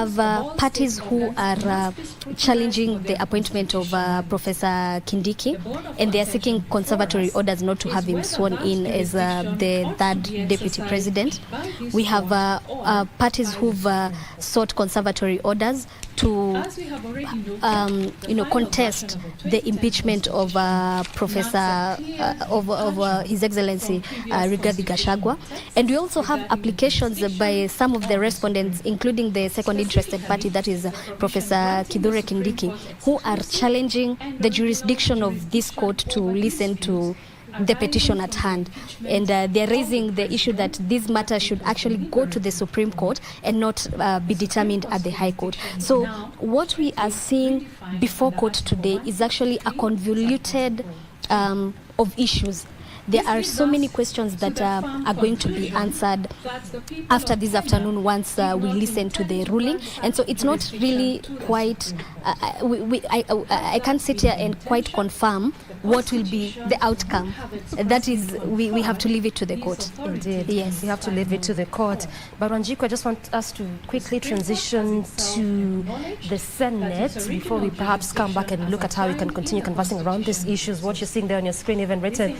have parties who are challenging the appointment of Professor Kindiki, and they are seeking conservatory orders not to have him sworn in as the third deputy president. We have parties who've sought conservatory orders to contest the impeachment of Professor of His Excellency Rigathi Gachagua. And we also have applications by some of the respondents, including the second interested party, that is Professor Kindiki, who are challenging the jurisdiction of this court to listen to the petition at hand. And they're raising the issue that this matter should actually go to the Supreme Court and not be determined at the High Court. So what we are seeing before court today is actually a convoluted of issues. There are so many questions that are going to be answered after this afternoon once we listen to the ruling. And so it's not really quite, I can't sit here and quite confirm what will be the outcome. That is, we have to leave it to the court. Indeed. Yes. We have to leave it to the court. But Wanjiku, I just want us to quickly transition to the Senate before we perhaps come back and look at how we can continue conversing around these issues. What you're seeing there on your screen, even written,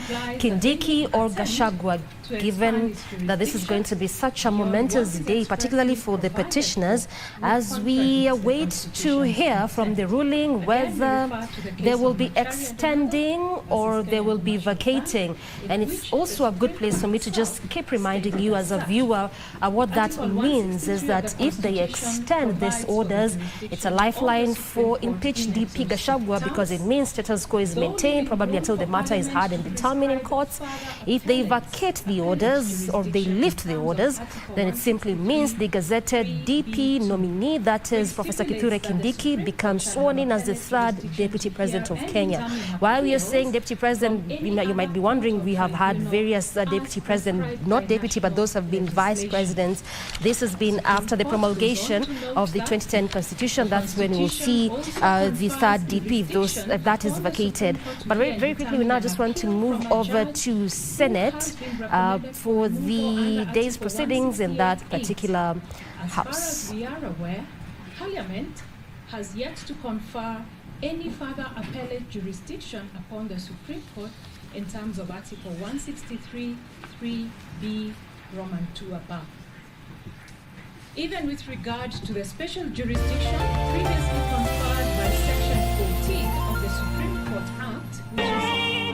Kindiki or Gachagua, given that this is going to be such a momentous day, particularly for the petitioners, as we await to hear from the ruling whether they will be extending or they will be vacating. And it's also a good place for me to just keep reminding you as a viewer what that means is that if they extend these orders, it's a lifeline for impeached DP Gachagua, because it means status quo is maintained probably until the matter is heard and determined in courts. If they vacate the orders or they lift the orders, then it simply means the gazetted DP nominee, that is Professor Kindiki, becomes sworn in as the third deputy president of Kenya. While we are saying deputy president, you might be wondering, we have had various deputy president, not deputy, but those have been vice presidents. This has been after the promulgation of the 2010 constitution. That's when we'll see the third DP, if that is vacated. But very, very quickly, we now just want to move over to Senate for the day's proceedings in that particular house. We are aware, Parliament has yet to confer any further appellate jurisdiction upon the Supreme Court in terms of Article 163, 3b, Roman 2 above. Even with regard to the special jurisdiction previously